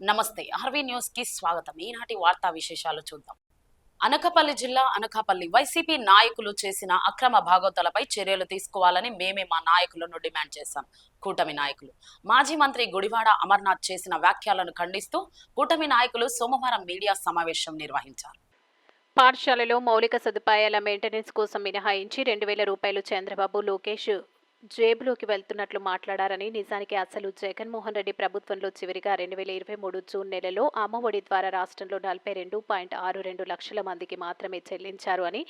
నమస్తే, RV news కి స్వాగతం. ఈనాటి వార్తా విశేషాలు చూద్దాం. అనకాపల్లి జిల్లా అనకాపల్లి వైసీపీ నాయకులు చేసిన అక్రమ భాగోతాలపై చర్యలు తీసుకోవాలని మేమే మా నాయకులను డిమాండ్ చేశాం. కూటమి నాయకులు మాజీ మంత్రి గుడివాడ అమర్నాథ్ చేసిన వ్యాఖ్యలను ఖండిస్తూ కూటమి నాయకులు సోమవారం మీడియా సమావేశం నిర్వహించారు. పాఠశాలలో మౌలిక సదుపాయాల మెయింటెనెన్స్ కోసం మినహాయించి 2,000 రూపాయలు చంద్రబాబు లోకేష్ జేబులోకి వెళ్తున్నట్లు మాట్లాడారని, నిజానికి అసలు జగన్మోహన్ రెడ్డి ప్రభుత్వంలో చివరిగా 2023 జూన్ నెలలో అమ్మఒడి ద్వారా రాష్ట్రంలో 42.62 లక్షల మందికి మాత్రమే చెల్లించారు అని,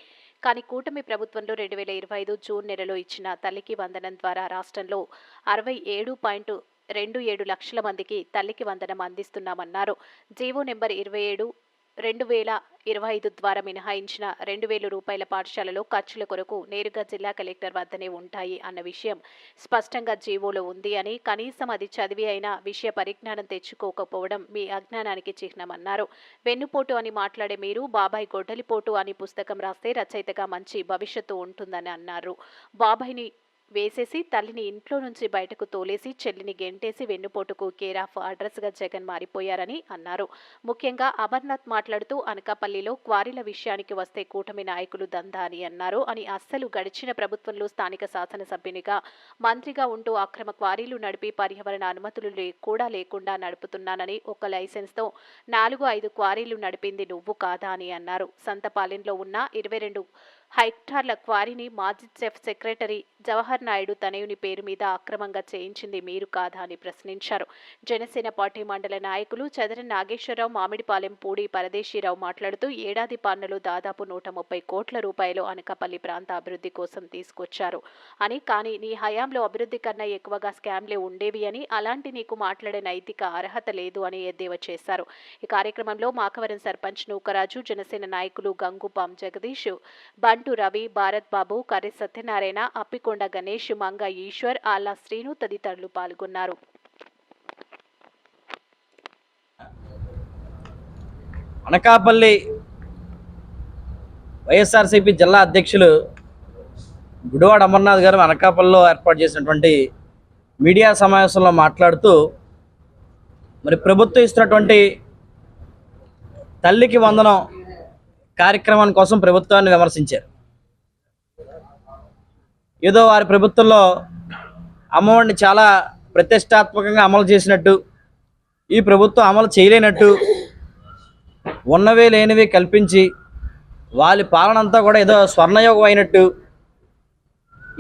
కానీ కూటమి ప్రభుత్వంలో 2025 జూన్ నెలలో ఇచ్చిన తల్లికి వందనం ద్వారా రాష్ట్రంలో 67.27 లక్షల మందికి తల్లికి వందనం అందిస్తున్నామన్నారు. జీవో నెంబర్ 27/2025 ద్వారా మినహాయించిన 2,000 రూపాయల పాఠశాలలో ఖర్చుల కొరకు నేరుగా జిల్లా కలెక్టర్ వద్దనే ఉంటాయి అన్న విషయం స్పష్టంగా జీవోలో ఉంది అని, కనీసం అది చదివి అయినా విషయ పరిజ్ఞానం తెచ్చుకోకపోవడం మీ అజ్ఞానానికి చిహ్నమన్నారు. వెన్నుపోటు అని మాట్లాడే మీరు బాబాయ్ గొడ్డలిపోటు అని పుస్తకం రాస్తే రచయితగా మంచి భవిష్యత్తు ఉంటుందని అన్నారు. బాబాయ్ని వేసేసి తల్లిని ఇంట్లో నుంచి బయటకు తోలేసి చెల్లిని గెంటేసి వెన్నుపోటుకు కేర్ ఆఫ్ అడ్రస్గా జగన్ మారిపోయారని అన్నారు. ముఖ్యంగా అమర్నాథ్ మాట్లాడుతూ అనకాపల్లిలో క్వారీల విషయానికి వస్తే కూటమి నాయకులు దందా అని అన్నారు అని, అస్సలు గడిచిన ప్రభుత్వంలో స్థానిక శాసనసభ్యునిగా మంత్రిగా ఉంటూ అక్రమ క్వారీలు నడిపి పర్యావరణ అనుమతులు కూడా లేకుండా నడుపుతున్నానని, ఒక లైసెన్స్తో 4-5 క్వారీలు నడిపింది నువ్వు కాదా అని అన్నారు. సంతపాలెంలో ఉన్న 22 హెక్టార్ల క్వారీని మాజీ చీఫ్ సెక్రటరీ జవహర్ నాయుడు తనయుని పేరు మీద అక్రమంగా చేయించింది మీరు కాదా అని ప్రశ్నించారు. జనసేన పార్టీ మండల నాయకులు చదర నాగేశ్వరరావు, మామిడిపాలెం పూడి పరదేశీరావు మాట్లాడుతూ ఏడాది పాలనలో దాదాపు 130 కోట్ల రూపాయలు అనకాపల్లి ప్రాంత అభివృద్ధి కోసం తీసుకొచ్చారు అని, కానీ నీ హయాంలో అభివృద్ధి కన్నా ఎక్కువగా స్కామ్లే ఉండేవి అని, అలాంటి నీకు మాట్లాడే నైతిక అర్హత లేదు అని ఎద్దేవా చేశారు. ఈ కార్యక్రమంలో మాకవరం సర్పంచ్ నూకరాజు, జనసేన నాయకులు గంగుపాం జగదీష్, బంటు రవి, భారత్ బాబు, కర్రి సత్యనారాయణ, అప్పికొండ గణేష్, మంగ ఈశ్వర్, ఆల్లా శ్రీను తదితరులు పాల్గొన్నారు. అనకాపల్లి వైఎస్ఆర్సీపీ జిల్లా అధ్యక్షులు గుడివాడ అమర్నాథ్ గారు అనకాపల్లిలో ఏర్పాటు చేసినటువంటి మీడియా సమావేశంలో మాట్లాడుతూ, మరి ప్రభుత్వం ఇస్తున్నటువంటి తల్లికి వందనం కార్యక్రమాన్ని కోసం ప్రభుత్వాన్ని విమర్శించారు. ఏదో వారి ప్రభుత్వంలో అమ్మఒడిని చాలా ప్రతిష్టాత్మకంగా అమలు చేసినట్టు, ఈ ప్రభుత్వం అమలు చేయలేనట్టు, ఉన్నవే లేనివి కల్పించి వాళ్ళ పాలన అంతా కూడా ఏదో స్వర్ణయోగం అయినట్టు,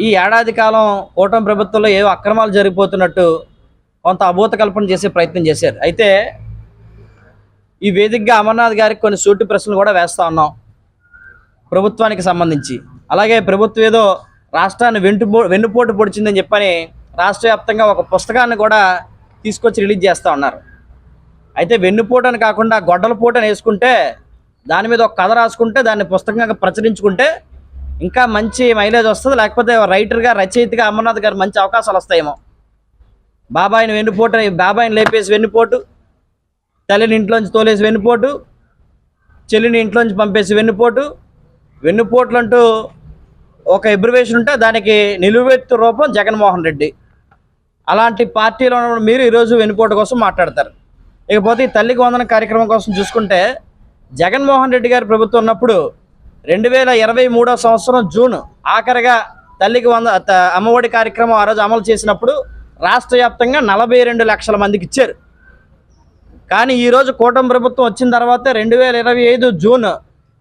ఈ ఏడాది కాలం కూటమి ప్రభుత్వంలో ఏవో అక్రమాలు జరిగిపోతున్నట్టు కొంత అభూత కల్పన చేసే ప్రయత్నం చేశారు. అయితే ఈ వేదికగా అమర్నాథ్ గారికి కొన్ని సూటి ప్రశ్నలు కూడా వేస్తూ ఉన్నాం ప్రభుత్వానికి సంబంధించి. అలాగే ప్రభుత్వం ఏదో రాష్ట్రాన్ని వెన్నుపోటు పొడిచిందని చెప్పని రాష్ట్ర వ్యాప్తంగా ఒక పుస్తకాన్ని కూడా తీసుకొచ్చి రిలీజ్ చేస్తూ ఉన్నారు. అయితే వెన్నుపోటు అని కాకుండా గొడ్డలపోటు అని వేసుకుంటే, దాని మీద ఒక కథ రాసుకుంటే, దాన్ని పుస్తకంగా ప్రచురించుకుంటే ఇంకా మంచి మైలేజ్ వస్తుంది. లేకపోతే రైటర్గా, రచయితగా అమర్నాథ్ గారు మంచి అవకాశాలు వస్తాయేమో. బాబాయిని వెన్నుపోటు, బాబాయిని లేపేసి వెన్నుపోటు, తల్లిని ఇంట్లోంచి తోలేసి వెన్నుపోటు, చెల్లిని ఇంట్లోంచి పంపేసి వెన్నుపోటు, వెన్నుపోట్లు అంటూ ఒక ఎబ్రివేషన్ ఉంటే దానికి నిలువెత్తు రూపం జగన్మోహన్ రెడ్డి. అలాంటి పార్టీలో ఉన్న మీరు ఈరోజు వెన్నుపోటు కోసం మాట్లాడతారు. ఇకపోతే ఈ తల్లికి వందన కార్యక్రమం కోసం చూసుకుంటే, జగన్మోహన్ రెడ్డి గారి ప్రభుత్వం ఉన్నప్పుడు 2023 సంవత్సరం జూన్ ఆఖరిగా తల్లికి అమ్మఒడి కార్యక్రమం ఆ రోజు అమలు చేసినప్పుడు రాష్ట్ర వ్యాప్తంగా 42 లక్షల మందికి ఇచ్చారు. కానీ ఈరోజు కూటమి ప్రభుత్వం వచ్చిన తర్వాత 2025 జూన్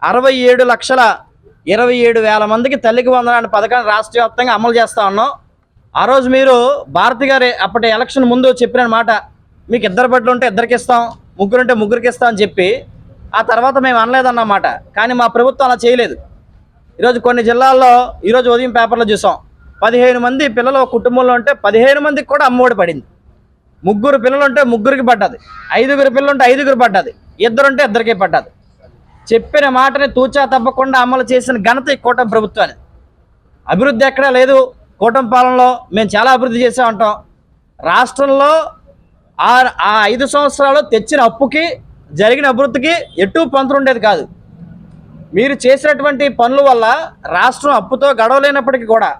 67,27,000 మందికి తల్లికి వందనాన్ని పథకాన్ని రాష్ట్ర వ్యాప్తంగా అమలు చేస్తూ ఉన్నాం. ఆ రోజు మీరు భారతి గారి అప్పటి ఎలక్షన్ ముందు చెప్పిన మాట, మీకు 2 బిడ్డలు ఉంటే 2కి ఇస్తాం, 3 ఉంటే 3కి ఇస్తాం అని చెప్పి, ఆ తర్వాత మేము అనలేదన్నమాట. కానీ మా ప్రభుత్వం అలా చేయలేదు. ఈరోజు కొన్ని జిల్లాల్లో ఈరోజు ఉదయం పేపర్లో చూసాం, 15 మంది పిల్లలు కుటుంబంలో ఉంటే 15 మందికి కూడా అమ్మఒడి పడింది. 3 పిల్లలు ఉంటే 3కి పడ్డది, 5 పిల్లలు ఉంటే 5కి పడ్డది, 2 ఉంటే 2కే పడ్డది. చెప్పిన మాటని తూచా తప్పకుండా అమలు చేసిన ఘనత ఈ కూటమి ప్రభుత్వాన్ని. అభివృద్ధి ఎక్కడా లేదు. కూటమి పాలనలో మేము చాలా అభివృద్ధి చేసామంటాం. రాష్ట్రంలో ఆ 5 సంవత్సరాలు తెచ్చిన అప్పుకి జరిగిన అభివృద్ధికి ఎటు పొంతన ఉండేది కాదు. మీరు చేసినటువంటి పనుల వల్ల రాష్ట్రం అప్పుతో గడవలేనప్పటికీ కూడా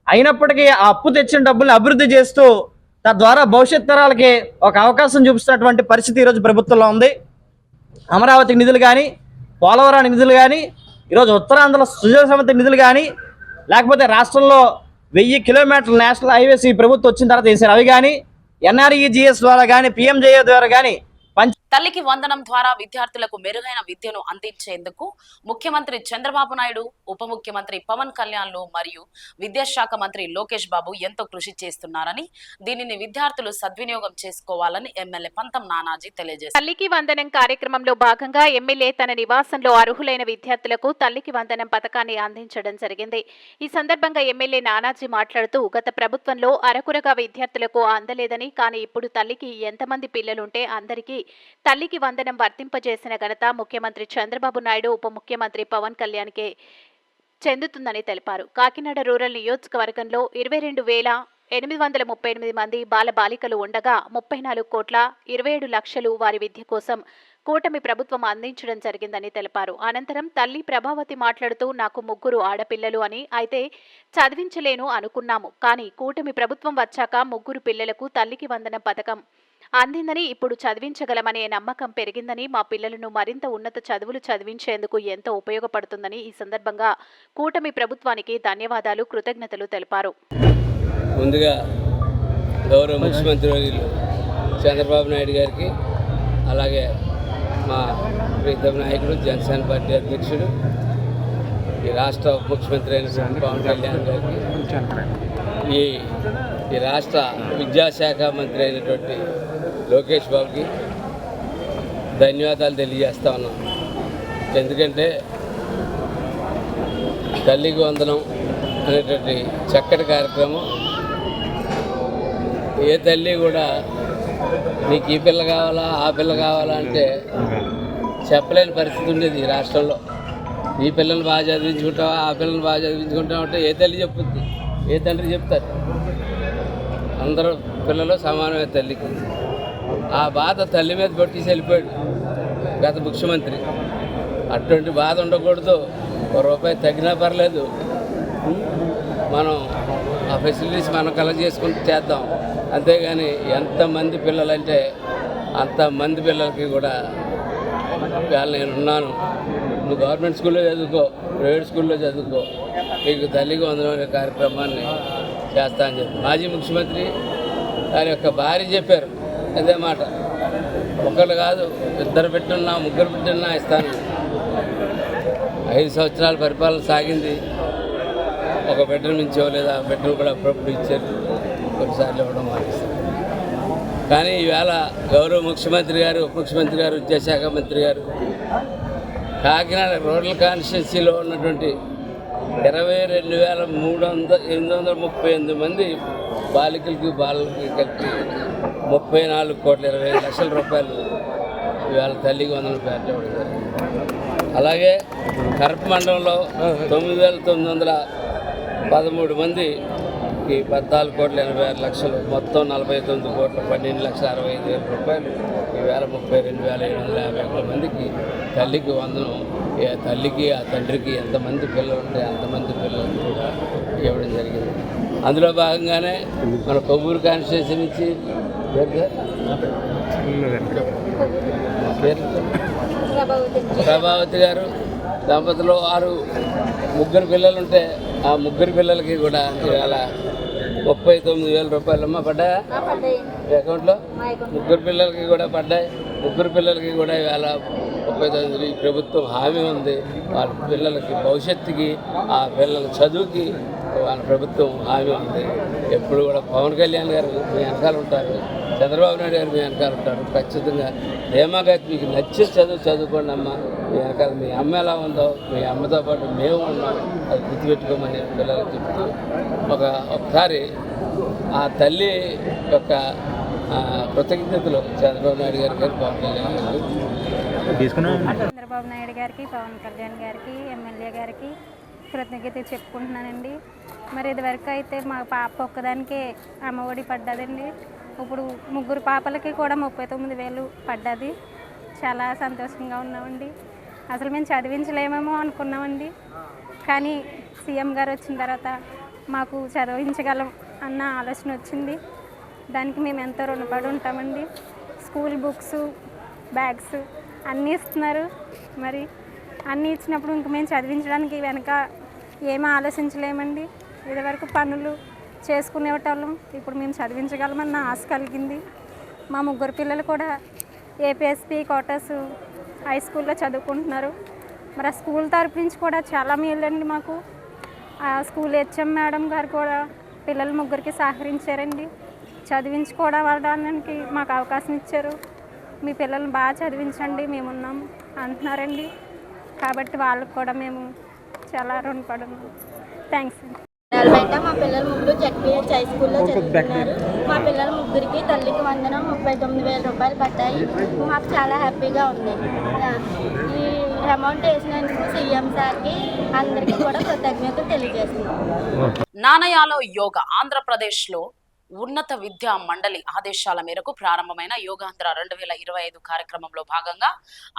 అయినప్పటికీ ఆ అప్పు తెచ్చిన డబ్బుల్ని అభివృద్ధి చేస్తూ తద్వారా భవిష్యత్ తరాలకి ఒక అవకాశం చూపిస్తున్నటువంటి పరిస్థితి ఈరోజు ప్రభుత్వంలో ఉంది. అమరావతి నిధులు కానీ, పోలవరానికి నిధులు కానీ, ఈరోజు ఉత్తరాంధ్ర సుజల సమితి నిధులు కానీ, లేకపోతే రాష్ట్రంలో 1000 కిలోమీటర్ల నేషనల్ హైవేస్ ఈ ప్రభుత్వం వచ్చిన తర్వాత వేసారు అవి కానీ, ఎన్ఆర్ఈజిఎస్ ద్వారా కానీ, పిఎంజేఏ ద్వారా కానీ తల్లికి వందనం ద్వారా విద్యార్థులకు మెరుగైన విద్యను అందించేందుకు ముఖ్యమంత్రి చంద్రబాబు నాయుడు, ఉప ముఖ్యమంత్రి పవన్ కళ్యాణ్లు మరియు విద్యాశాఖ మంత్రి లోకేష్ బాబు ఎంతో కృషి చేస్తున్నారని, దీనిని విద్యార్థులు సద్వినియోగం చేసుకోవాలని ఎమ్మెల్యే పంతం నానాజీ తెలియజేశారు. తల్లికి వందనం కార్యక్రమంలో భాగంగా ఎమ్మెల్యే తన నివాసంలో అర్హులైన విద్యార్థులకు తల్లికి వందనం పథకాన్ని అందించడం జరిగింది. ఈ సందర్భంగా ఎమ్మెల్యే నానాజీ మాట్లాడుతూ, గత ప్రభుత్వంలో అరకురగా విద్యార్థులకు అందలేదని, కానీ ఇప్పుడు తల్లికి ఎంతమంది పిల్లలుంటే అందరికీ తల్లికి వందనం వర్తింపజేసిన ఘనత ముఖ్యమంత్రి చంద్రబాబు నాయుడు, ఉప ముఖ్యమంత్రి పవన్ కళ్యాణ్కే చెందుతుందని తెలిపారు. కాకినాడ రూరల్ నియోజకవర్గంలో 22,838 మంది బాలబాలికలు ఉండగా 34,27,00,000 వారి విద్య కోసం కూటమి ప్రభుత్వం అందించడం జరిగిందని తెలిపారు. అనంతరం తల్లి ప్రభావతి మాట్లాడుతూ, నాకు 3 ఆడపిల్లలు అని, అయితే చదివించలేను అనుకున్నాము, కానీ కూటమి ప్రభుత్వం వచ్చాక 3 పిల్లలకు తల్లికి వందనం పథకం అందిందని, ఇప్పుడు చదివించగలమనే నమ్మకం పెరిగిందని, మా పిల్లలను మరింత ఉన్నత చదువులు చదివించేందుకు ఎంతో ఉపయోగపడుతుందని ఈ సందర్భంగా కూటమి ప్రభుత్వానికి ధన్యవాదాలు, కృతజ్ఞతలు తెలిపారు. ముందుగా గౌరవ ముఖ్యమంత్రి వర్యులు చంద్రబాబు నాయుడు గారికి, అలాగే మా ప్రీతం నాయకుడు జనసేన పార్టీ అధ్యక్షుడు ఈ రాష్ట్ర ముఖ్యమంత్రి అయిన పవన్ కళ్యాణ్ గారికి, ఈ రాష్ట్ర విద్యాశాఖ మంత్రి అయినటువంటి లోకేష్ బాబుకి ధన్యవాదాలు తెలియజేస్తా ఉన్నాం. ఎందుకంటే తల్లికి వందనం అనేటువంటి చక్కటి కార్యక్రమం ఏ తల్లి కూడా నీకు ఈ పిల్ల కావాలా ఆ పిల్ల కావాలా అంటే చెప్పలేని పరిస్థితి ఉండేది ఈ రాష్ట్రంలో. ఈ పిల్లల్ని బాగా చదివించుకుంటావా ఆ పిల్లల్ని బాగా చదివించుకుంటావా అంటే ఏ తల్లి చెప్పుద్ది, ఏ తండ్రి చెప్తారు? అందరూ పిల్లలు సమానమే తల్లికి. ఆ బాధ తల్లి మీద పట్టేసి వెళ్ళిపోయాడు గత ముఖ్యమంత్రి. అటువంటి బాధ ఉండకూడదు, ₹1 తగ్గినా పర్లేదు, మనం ఆ ఫెసిలిటీస్ మనం కలెక్ట్ చేసుకుంటూ చేద్దాం. అంతేగాని ఎంతమంది పిల్లలంటే అంతమంది పిల్లలకి కూడా ఇవాళ నేను ఉన్నాను, నువ్వు గవర్నమెంట్ స్కూల్లో చదువుకో, ప్రైవేట్ స్కూల్లో చదువుకో, నీకు తల్లికి వందనం అనే కార్యక్రమాన్ని చేస్తా అని చెప్పి మాజీ ముఖ్యమంత్రి వారి యొక్క భార్య చెప్పారు. అదే మాట, ఒకళ్ళు కాదు 2 బిడ్డలున్నా 3 బిడ్డలున్నా ఇస్తాను. 5 సంవత్సరాల పరిపాలన సాగింది. ఒక బిడ్డను మించి ఇవ్వలేదు, ఆ బిడ్డను కూడా అప్పుడప్పుడు ఇచ్చారు, కొన్నిసార్లు ఇవ్వడం మానేస్తారు. కానీ ఈవేళ గౌరవ ముఖ్యమంత్రి గారు, ఉప ముఖ్యమంత్రి గారు, విద్యాశాఖ మంత్రి గారు కాకినాడ రూరల్ కాన్స్టిట్యున్సీలో ఉన్నటువంటి 22,838 మంది బాలికలకి బాలలకి కలిపి 34,20,00,000 రూపాయలు ఇవాళ తల్లికి వందనం పేర్లు ఇవ్వడం జరిగింది. అలాగే కరప మండలంలో 9,913 మందికి 14,86,00,000, మొత్తం 49,12,65,000 రూపాయలు ఈవేళ 32,751 మందికి తల్లికి వందనం. తల్లికి ఆ తండ్రికి ఎంతమంది పిల్లలు ఉంటే అంతమంది పిల్లలకు కూడా ఇవ్వడం జరిగింది. అందులో భాగంగానే మన కొవ్వూరు కాన్స్టిట్యూన్సీ నుంచి ప్రభావతి గారు దంపతులు 3 పిల్లలుంటే ఆ 3 పిల్లలకి కూడా ఇవాళ 39,000 రూపాయలమ్మ పడ్డాయా అకౌంట్లో? 3 పిల్లలకి కూడా పడ్డాయి. 3 పిల్లలకి కూడా ఇవాళ 39,000 ఈ ప్రభుత్వం హామీ ఉంది. వాళ్ళ పిల్లలకి భవిష్యత్తుకి, ఆ పిల్లల చదువుకి వాళ్ళ ప్రభుత్వం హామీ ఉంది. ఎప్పుడు కూడా పవన్ కళ్యాణ్ గారు మీ వెనకాల ఉంటారు, చంద్రబాబు నాయుడు గారు మీ వెనకాల ఉంటారు. ఖచ్చితంగా ధీమాగా మీకు నచ్చిన చదువు చదువుకోండి అమ్మ, మీ వెనకాల మీ అమ్మ ఎలా ఉందో మీ అమ్మతో పాటు మేము ఉన్నాం, అది గుర్తుపెట్టుకోమని పిల్లలకు చెప్తూ ఒకసారి ఆ తల్లి యొక్క కృతజ్ఞతలు చంద్రబాబు నాయుడు గారికి, పవన్ కళ్యాణ్ గారికి చంద్రబాబు నాయుడు గారికి, పవన్ కళ్యాణ్ గారికి, ఎమ్మెల్యే గారికి కృతజ్ఞత చెప్పుకుంటున్నానండి. మరి ఇదివరకు అయితే మా పాప ఒక్కదానికి అమ్మఒడి పడ్డదండి. ఇప్పుడు 3 పాపలకి కూడా 39,000 పడ్డది. చాలా సంతోషంగా ఉన్నామండి. అసలు మేము చదివించలేమేమో అనుకున్నామండి. కానీ సీఎం గారు వచ్చిన తర్వాత మాకు చదివించగలం అన్న ఆలోచన వచ్చింది. దానికి మేము ఎంతో రుణపడి ఉంటామండి. స్కూల్ బుక్స్, బ్యాగ్స్ అన్నీ ఇస్తున్నారు. మరి అన్నీ ఇచ్చినప్పుడు ఇంక మేము చదివించడానికి వెనక ఏమీ ఆలోచించలేమండి. ఇదివరకు పనులు చేసుకునేటోళ్ళం, ఇప్పుడు మేము చదివించగలమన్న ఆశ కలిగింది. మా 3 పిల్లలు కూడా ఏపీఎస్పీ కోటర్స్ హై స్కూల్లో చదువుకుంటున్నారు. మరి ఆ స్కూల్ తరపు నుంచి కూడా చాలా మేలండి మాకు. ఆ స్కూల్ హెచ్ఎం మేడం గారు కూడా పిల్లలు 3కి సహకరించారండి. చదివించుకోవడానికి మాకు అవకాశం ఇచ్చారు. మీ పిల్లల్ని బాగా చదివించండి, మేమున్నాం అంటున్నారండి. కాబట్టి వాళ్ళకు కూడా మేము చాలా రుణపడి ఉన్నాం. థ్యాంక్స్ అండి. బయట మా పిల్లలు 3 జెడ్పీహెచ్ హై స్కూల్లో చదువుతున్నారు. మా పిల్లల 3కి తల్లికి వందనం 39,000 రూపాయలు పడ్డాయి. మాకు చాలా హ్యాపీగా ఉంది. ఈ అమౌంట్ వేసినందుకు సీఎం సార్కి అందరికీ కూడా కృతజ్ఞతలు తెలియజేస్తున్నాం. నానయాలో యోగా ఆంధ్రప్రదేశ్లో ఉన్నత విద్యా మండలి ఆదేశాల మేరకు ప్రారంభమైన యోగాంధ్ర 2025 కార్యక్రమంలో భాగంగా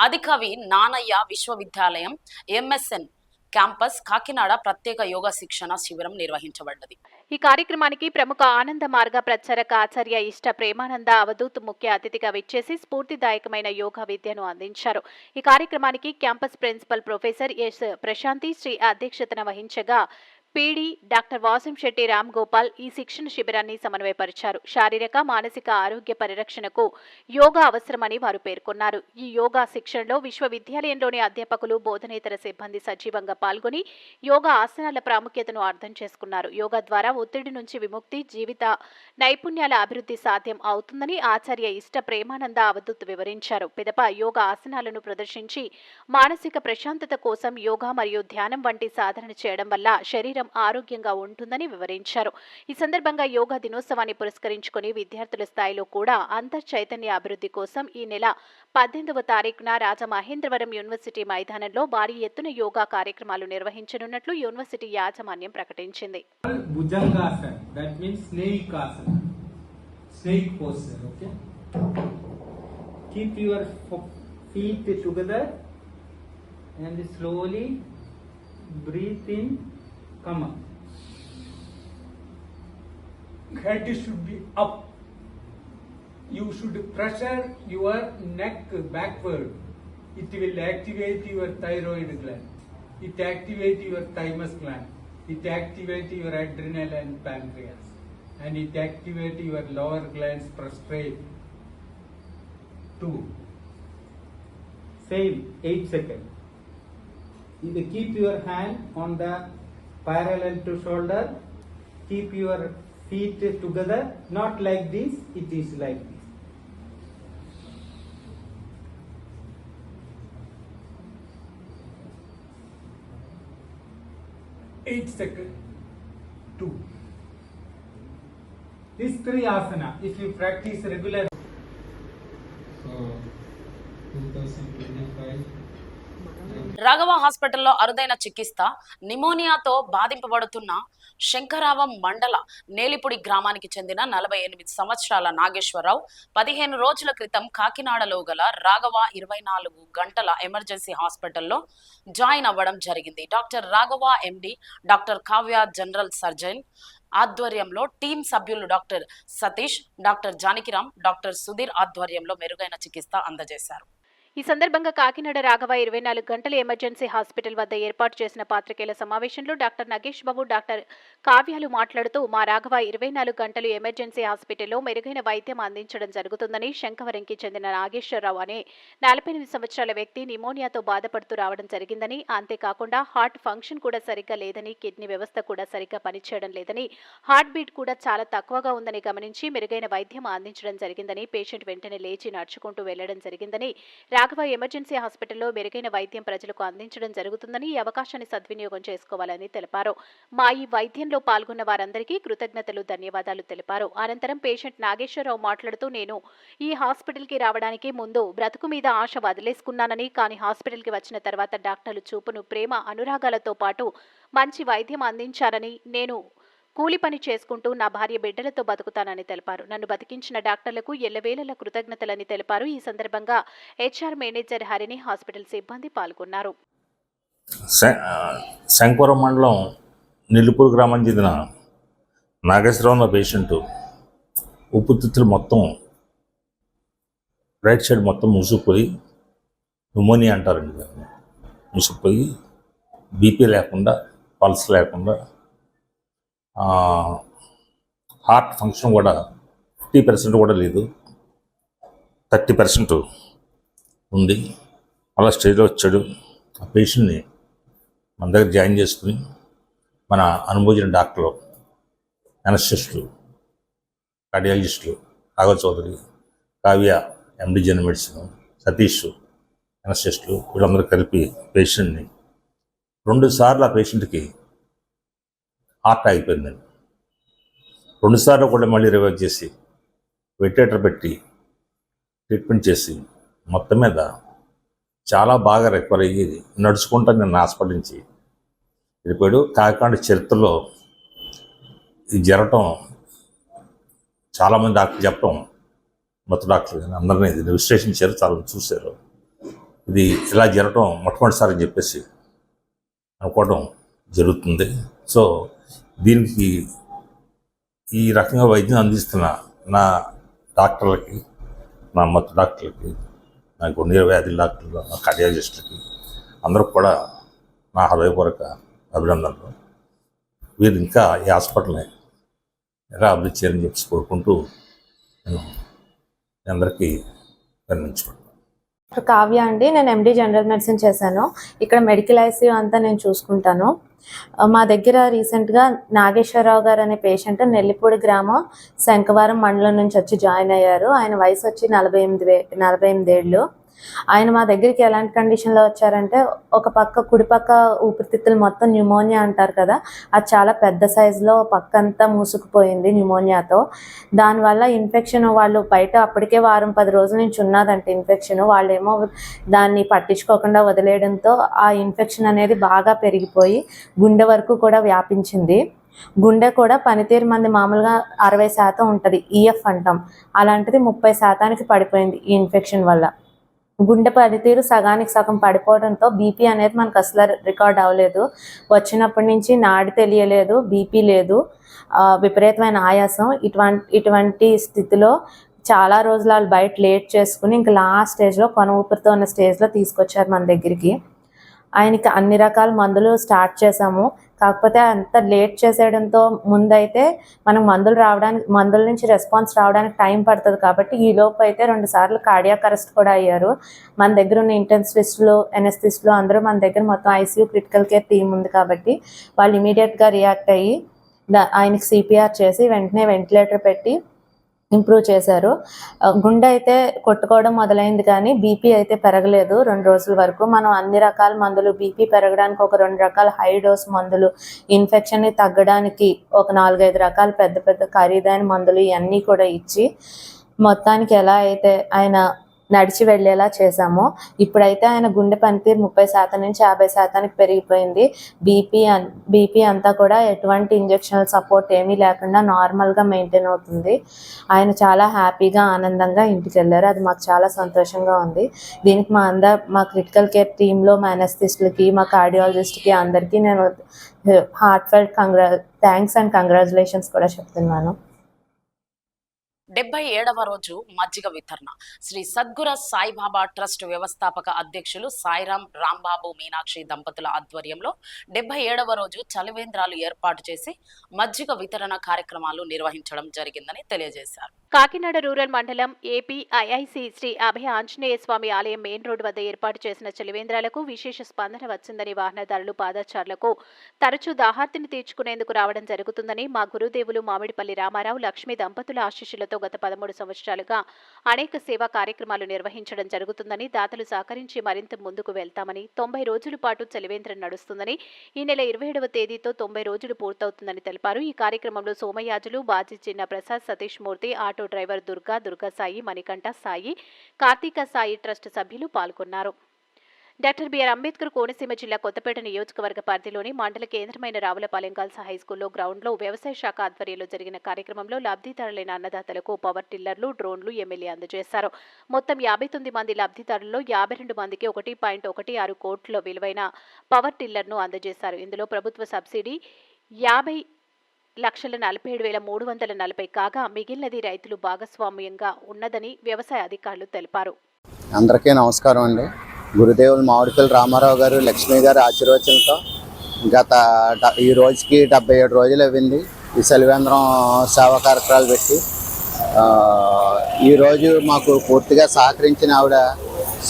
ఆదికవి నానయ్య విశ్వవిద్యాలయం ఎంఎస్ఎన్ క్యాంపస్ కాకినాడ ప్రత్యేక యోగా శిక్షణ శిబిరం నిర్వహించబడ్డది. ఈ కార్యక్రమానికి ప్రముఖ ఆనంద మార్గ ప్రచారక ఆచార్య ఇష్ట ప్రేమానంద అవధూత్ ముఖ్య అతిథిగా విచ్చేసి స్ఫూర్తిదాయకమైన యోగా విద్యను అందించారు. ఈ కార్యక్రమానికి campus principal professor S Prashanthi Sri అధ్యక్షతన వహించగా పీడీ డాక్టర్ వాసంశెట్టి రామ్ గోపాల్ ఈ శిక్షణ శిబిరాన్ని సమన్వయపరిచారు. శారీరక మానసిక ఆరోగ్య పరిరక్షణకు యోగా అవసరమని వారు పేర్కొన్నారు. ఈ యోగా శిక్షణలో విశ్వవిద్యాలయంలోని అధ్యాపకులు, బోధనేతర సిబ్బంది సజీవంగా పాల్గొని యోగా ఆసనాల ప్రాముఖ్యతను అర్థం చేసుకున్నారు. యోగా ద్వారా ఒత్తిడి నుంచి విముక్తి, జీవిత నైపుణ్యాల అభివృద్ధి సాధ్యం అవుతుందని ఆచార్య ఇష్ట ప్రేమానంద అవధూత్ వివరించారు. పిదప యోగా ఆసనాలను ప్రదర్శించి మానసిక ప్రశాంతత కోసం యోగా మరియు ధ్యానం వంటి సాధన చేయడం వల్ల శరీరం ఆరోగ్యంగా ఉంటుందని వివరించారు. ఈ సందర్భంగా యోగా దినోత్సవాన్ని పురస్కరించుకుని విద్యార్థుల స్థాయిలో కూడా అంతర్ చైతన్య అభివృద్ధి కోసం ఈ నెల 18వ తారీఖున రాజమహేంద్రవరం యూనివర్సిటీ మైదానంలో భారీ ఎత్తున యోగా కార్యక్రమాలు నిర్వహించనున్నట్లు యూనివర్సిటీ యాజమాన్యం ప్రకటించింది. Bhujangasana, that means snake asana, snake posture. Okay. Keep your feet together and slowly breathe in. Come up. Head should be up. You should pressure your neck backward. It will activate your thyroid gland. It activates your thymus gland. It activates your adrenal and pancreas. And it activates your lower glands prostrate. 2. Same 8 seconds. You keep your hand on the parallel to shoulder. Keep your feet together. Not like this. It is like this. 8 seconds. 2. These 3 asana, if you practice regularly. So 2025. Raghava హాస్పిటల్లో అరుదైన చికిత్స నిమోనియాతో బాధింపబడుతున్న శంకరావం మండల నేలిపుడి గ్రామానికి చెందిన 48 సంవత్సరాల నాగేశ్వరరావు 15 రోజుల క్రితం కాకినాడలో గల రాఘవ 24 గంటల ఎమర్జెన్సీ హాస్పిటల్లో జాయిన్ అవ్వడం జరిగింది. డాక్టర్ రాఘవ ఎండి, డాక్టర్ కావ్య జనరల్ సర్జన్ ఆధ్వర్యంలో టీం సభ్యులు doctor Satish, doctor Janakiram, doctor Sudheer ఆధ్వర్యంలో మెరుగైన చికిత్స అందజేశారు. ఈ సందర్భంగా కాకినాడ రాఘవ 24 గంటల ఎమర్జెన్సీ హాస్పిటల్ వద్ద ఏర్పాటు చేసిన పాత్రికేయుల సమావేశంలో డాక్టర్ నగేష్ బాబు, డాక్టర్ కావ్యాలు మాట్లాడుతూ మా రాఘవ 24 గంటలు ఎమర్జెన్సీ హాస్పిటల్లో మెరుగైన వైద్యం అందించడం జరుగుతుందని, శంకవరంకి చెందిన నాగేశ్వరరావు అనే 48 సంవత్సరాల వ్యక్తి నిమోనియాతో బాధపడుతూ రావడం జరిగిందని, అంతేకాకుండా హార్ట్ ఫంక్షన్ కూడా సరిగ్గా లేదని, కిడ్నీ వ్యవస్థ కూడా సరిగ్గా పనిచేయడం లేదని, హార్ట్ బీట్ కూడా చాలా తక్కువగా ఉందని గమనించి మెరుగైన వైద్యం అందించడం జరిగిందని, పేషెంట్ వెంటనే లేచి నడుచుకుంటూ వెళ్లడం జరిగిందని, రాఘవ ఎమర్జెన్సీ హాస్పిటల్లో మెరుగైన వైద్యం ప్రజలకు అందించడం జరుగుతుందని, ఈ అవకాశాన్ని సద్వినియోగం చేసుకోవాలని తెలిపారు. మా ఈ వైద్యంలో పాల్గొన్న వారందరికీ కృతజ్ఞతలు, ధన్యవాదాలు తెలిపారు. అనంతరం పేషెంట్ నాగేశ్వరరావు మాట్లాడుతూ, నేను ఈ హాస్పిటల్కి రావడానికి ముందు బ్రతుకు మీద ఆశ వదిలేసుకున్నానని, కానీ హాస్పిటల్కి వచ్చిన తర్వాత డాక్టర్లు చూపును, ప్రేమ, అనురాగాలతో పాటు మంచి వైద్యం అందించారని, నేను కూలి పని చేసుకుంటూ నా భార్య బిడ్డలతో బతుకుతానని తెలిపారు. నన్ను బతికించిన డాక్టర్లకు ఎల్లవేళలా కృతజ్ఞతలని తెలిపారు. ఈ సందర్భంగా HR మేనేజర్ హరిణి, హాస్పిటల్ సిబ్బంది పాల్గొన్నారు. శంకవరం మండలం నెల్లిపూర్ గ్రామం చెందిన నాగేశ్వరరావు అన్న పేషెంట్ ఊపిరితిత్తులు మొత్తం రైట్ సైడ్ మొత్తం మూసుకుపోయి న్యూమోనియా అంటారండి దాన్ని. మూసుకుపోయి బీపీ లేకుండా, పల్స్ లేకుండా, హార్ట్ ఫంక్షన్ కూడా 50% కూడా లేదు, 30% ఉంది. అలా స్టేజ్లో వచ్చాడు. ఆ పేషెంట్ని మన దగ్గర జాయిన్ చేసుకుని మన అనుభవించిన డాక్టర్లు, అనస్థిస్టులు, కార్డియాలజిస్టులు, Raghava Chaudhary, Kavya MD general medicine, Satish అనస్థిస్టులు, వీళ్ళందరూ కలిపి పేషెంట్ని 2 సార్లు ఆ పేషెంట్కి హార్ట్ ఆగిపోయిందండి. 2 సార్లు కూడా మళ్ళీ రివైవ్ చేసి వెంటిలేటర్ పెట్టి ట్రీట్మెంట్ చేసి మొత్తం మీద చాలా బాగా రికవర్ అయ్యి నడుచుకుంటా నేను హాస్పిటల్ నుంచి వెళ్ళిపోయాడు. కాకినాడ చరిత్రలో ఇది జరగటం చాలామంది డాక్టర్లు చెప్పడం, మొత్తం డాక్టర్లు కానీ అందరినీ ఇది విశ్లేషించారు, చాలామంది చూశారు. ఇది ఇలా జరగటం మొట్టమొదటిసారి అని చెప్పేసి అనుకోవడం జరుగుతుంది. సో దీనికి ఈ రకంగా వైద్యం అందిస్తున్న నా డాక్టర్లకి, నా మత్తు డాక్టర్లకి, నా గుండె వ్యాధుల డాక్టర్లు, నా కార్డియాలజిస్టులకి అందరికి కూడా నా హృదయపూర్వక అభినందనలు. వీరు ఇంకా ఈ హాస్పిటల్ని ఎలా అభివృద్ధి చేయాలని చెప్పి కోరుకుంటూ నేను అందరికీ విన్నవించుకుంటున్నాను. కావ్య అండి, నేను MD జనరల్ మెడిసిన్ చేశాను. ఇక్కడ మెడికల్ ICU అంతా నేను చూసుకుంటాను. మా దగ్గర రీసెంట్గా నాగేశ్వరరావు గారు అనే పేషెంట్ నెల్లిపూడి గ్రామం శంకవరం మండలం నుంచి వచ్చి జాయిన్ అయ్యారు. ఆయన వయసు వచ్చి 48 ఏళ్ళు. ఆయన మా దగ్గరికి ఎలాంటి కండిషన్లో వచ్చారంటే, ఒక పక్క కుడిపక్క ఊపిరితిత్తులు మొత్తం న్యూమోనియా అంటారు కదా, అది చాలా పెద్ద సైజులో పక్క అంతా మూసుకుపోయింది న్యూమోనియాతో. దానివల్ల ఇన్ఫెక్షన్, వాళ్ళు బయట అప్పటికే 10 రోజుల నుంచి ఉన్నదంటే ఇన్ఫెక్షన్, వాళ్ళేమో దాన్ని పట్టించుకోకుండా వదిలేయడంతో ఆ ఇన్ఫెక్షన్ అనేది బాగా పెరిగిపోయి గుండె వరకు కూడా వ్యాపించింది. గుండె కూడా పనితీరు మంది మామూలుగా 60% ఉంటుంది, EF అంటాం, అలాంటిది 30% పడిపోయింది ఈ ఇన్ఫెక్షన్ వల్ల. గుండె పనితీరు సగానికి సగం పడిపోవడంతో BP అనేది మనకు అసలు రికార్డ్ అవ్వలేదు. వచ్చినప్పటి నుంచి నాడి తెలియలేదు, BP లేదు, విపరీతమైన ఆయాసం. ఇటువంటి స్థితిలో చాలా రోజులు వాళ్ళు బయట లేట్ చేసుకుని ఇంకా లాస్ట్ స్టేజ్లో, కొన ఊపిరితో ఉన్న స్టేజ్లో తీసుకొచ్చారు మన దగ్గరికి. ఆయనకి అన్ని రకాల మందులు స్టార్ట్ చేసాము. కాకపోతే అంత లేట్ చేసేయడంతో ముందైతే మనకు మందుల నుంచి రెస్పాన్స్ రావడానికి టైం పడుతుంది. కాబట్టి ఈ లోపు అయితే 2 సార్లు కార్డియాక్ అరెస్ట్ కూడా అయ్యారు. మన దగ్గర ఉన్న ఇంటెన్సివిస్టులు, ఎనస్థిస్టులు అందరూ మన దగ్గర మొత్తం ICU క్రిటికల్ కేర్ టీం ఉంది కాబట్టి వాళ్ళు ఇమీడియట్గా రియాక్ట్ అయ్యి ఆయనకి CPR చేసి వెంటనే వెంటిలేటర్ పెట్టి ఇంప్రూవ్ చేశారు. గుండె అయితే కొట్టుకోవడం మొదలైంది కానీ BP అయితే పెరగలేదు 2 రోజుల వరకు. మనం అన్ని రకాల మందులు, BP పెరగడానికి ఒక 2 రకాల హై డోస్ మందులు, ఇన్ఫెక్షన్ని తగ్గడానికి ఒక 4-5 రకాల పెద్ద పెద్ద ఖరీదైన మందులు ఇవన్నీ కూడా ఇచ్చి మొత్తానికి ఎలా అయితే ఆయన నడిచి వెళ్ళేలా చేశాము. ఇప్పుడైతే ఆయన గుండె పనితీరు 30% నుంచి 50%కి పెరిగిపోయింది. BP అంతా కూడా ఎటువంటి ఇంజెక్షనల్ సపోర్ట్ ఏమీ లేకుండా నార్మల్గా మెయింటైన్ అవుతుంది. ఆయన చాలా హ్యాపీగా, ఆనందంగా ఇంటికి వెళ్ళారు. అది మాకు చాలా సంతోషంగా ఉంది. దీనికి మా క్రిటికల్ కేర్ టీంలో మా అనస్థిస్టులకి, మా కార్డియాలజిస్ట్కి అందరికీ నేను హార్ట్ఫెల్ట్ థ్యాంక్స్ అండ్ కంగ్రాచులేషన్స్ కూడా చెప్తున్నాను. 77వ రోజు మజ్జిగ వితరణ. శ్రీ సద్గుర సాయిబాబా ట్రస్ట్ వ్యవస్థాపక అధ్యక్షులు సాయిరాం రాంబాబు మీనాక్షి దంపతుల ఆధ్వర్యంలో 77వ రోజు చలివేంద్రాలు ఏర్పాటు చేసి మజ్జిగ వితరణ కార్యక్రమాలు నిర్వహించడం జరిగిందని తెలియజేశారు. కాకినాడ రూరల్ మండలం APIIC శ్రీ అభయ ఆంజనేయ స్వామి ఆలయం మెయిన్ రోడ్డు వద్ద ఏర్పాటు చేసిన చలివేంద్రాలకు విశేష స్పందన వచ్చిందని, వాహనదారులు, పాదచారులకు తరచూ దాహార్తిని తీర్చుకునేందుకు రావడం జరుగుతుందని మా గురుదేవులు మామిడిపల్లి రామారావు లక్ష్మి దంపతుల ఆశీస్సులతో గత 13 సంవత్సరాలుగా అనేక సేవా కార్యక్రమాలు నిర్వహించడం జరుగుతుందని, దాతలు సహకరించి మరింత ముందుకు వెళ్తామని, 90 రోజుల పాటు చలివేంద్రం నడుస్తుందని, ఈ నెల 27వ తేదీతో 90 రోజులు పూర్తవుతుందని తెలిపారు. ఈ కార్యక్రమంలో Somayajulu, Baji Chinna Prasad, Satish Murthy, auto driver Durga Sai, Manikanta Sai, Karthika Sai trust సభ్యులు పాల్గొన్నారు. డాక్టర్ బిఆర్ అంబేద్కర్ కోనసీమ జిల్లా కొత్తపేట నియోజకవర్గ పరిధిలోని మండల కేంద్రమైన రావులపాలెం గర్ల్స్ హైస్కూల్లో గ్రౌండ్లో వ్యవసాయ శాఖ ఆధ్వర్యంలో జరిగిన కార్యక్రమంలో లబ్ధిదారులైన అన్నదాతలకు పవర్ టిల్లర్లు, డ్రోన్లు ఎమ్మెల్యే అందజేశారు. మొత్తం 59 మంది లబ్ధిదారుల్లో 52 మందికి 1.16 కోట్ల విలువైన పవర్ టిల్లర్ను అందజేశారు. ఇందులో ప్రభుత్వ సబ్సిడీ 50,47,340 కాగా మిగిలినది రైతులు భాగస్వామ్యంగా ఉన్నదని వ్యవసాయ అధికారులు తెలిపారు. అందరికీ నమస్కారం అండి. గురుదేవులు మామిడిపల్లి రామారావు గారు, లక్ష్మి గారు ఆశీర్వచనంతో ఈ రోజుకి 77 రోజులు అయింది. ఈ సెలవేంద్రం సేవా కార్యక్రమాలు పెట్టి ఈరోజు మాకు పూర్తిగా సహకరించిన ఆవిడ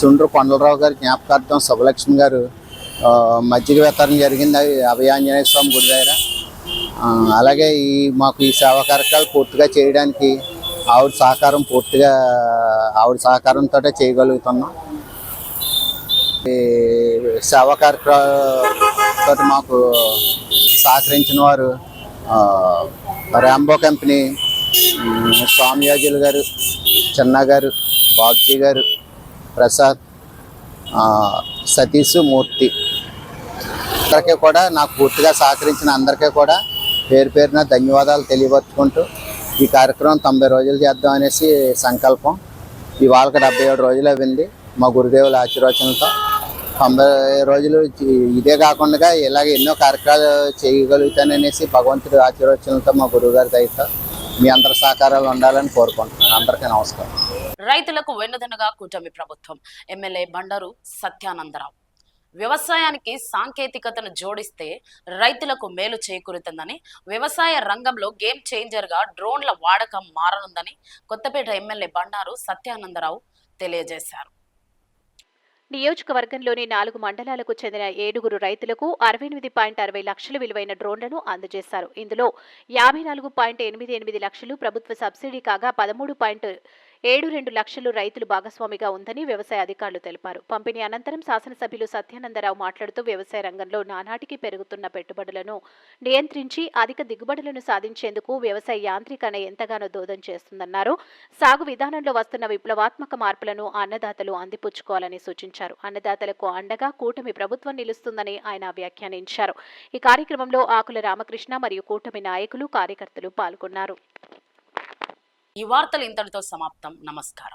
సుండ్రు కొండలరావు గారి జ్ఞాపకార్థం శుభలక్ష్మి గారు మజ్జిగ వితరణ జరిగింది అభయాంజనేయ స్వామి గుడి దగ్గర. అలాగే మాకు ఈ సేవా కార్యక్రమాలు పూర్తిగా చేయడానికి ఆవిడ సహకారంతో చేయగలుగుతున్నాం. ఈ సేవా కార్యక్రమాలతో మాకు సహకరించిన వారు రాంబో కంపెనీ స్వామియాజులు గారు, చిన్న గారు, బాబ్జీ గారు, ప్రసాద్, సతీష్, మూర్తి అందరికీ కూడా నాకు పూర్తిగా సహకరించిన అందరికీ కూడా పేరు పేరున ధన్యవాదాలు తెలియపరుచుకుంటూ ఈ కార్యక్రమం 90 రోజులు చేద్దాం అనేసి సంకల్పం. ఇవాళకి 77 రోజులు అయింది. మా గురుదేవుల ఆశీర్వచనంతో 90 రోజులు ఇదే కాకుండా ఇలాగ ఎన్నో కార్యక్రమాలు చేయగలుగుతాననేసి భగవంతుడి ఆశీర్వచనంతో మా గురువుగారి దయతో మీ అందరి సహకారాలు ఉండాలని కోరుకుంటున్నాను. అందరికీ నమస్కారం. రైతులకు వెన్నుదన్నుగా కూటమి ప్రభుత్వం. ఎమ్మెల్యే బండారు సత్యానందరావు. వ్యవసాయానికి సాంకేతికతను జోడిస్తే రైతులకు మేలు చేకూరుతుందని, వ్యవసాయ రంగంలో గేమ్ చేంజర్ గా డ్రోన్ల వాడకం మారనుందని కొత్తపేట ఎమ్మెల్యే బండారు సత్యానందరావు తెలియజేశారు. నియోజకవర్గంలోని 4 మండలాలకు చెందిన 7 రైతులకు 68.60 లక్షల విలువైన డ్రోన్లను అందజేశారు. ఇందులో 54.88 లక్షలు ప్రభుత్వ సబ్సిడీ కాగా 13.72 లక్షలు రైతులు భాగస్వామిగా ఉందని వ్యవసాయ అధికారులు తెలిపారు. పంపిణీ అనంతరం శాసనసభ్యులు సత్యానందరావు మాట్లాడుతూ వ్యవసాయ రంగంలో నానాటికి పెరుగుతున్న పెట్టుబడులను నియంత్రించి అధిక దిగుబడులను సాధించేందుకు వ్యవసాయ యాంత్రీకరణ ఎంతగానో దోహదం చేస్తుందన్నారు. సాగు విధానంలో వస్తున్న విప్లవాత్మక మార్పులను అన్నదాతలు అందిపుచ్చుకోవాలని సూచించారు. అన్నదాతలకు అండగా కూటమి ప్రభుత్వం నిలుస్తుందని ఆయన వ్యాఖ్యానించారు. ఈ కార్యక్రమంలో ఆకుల రామకృష్ణ మరియు కూటమి నాయకులు, కార్యకర్తలు పాల్గొన్నారు. ఈ వార్తలు ఇంతటితో సమాప్తం. నమస్కారం.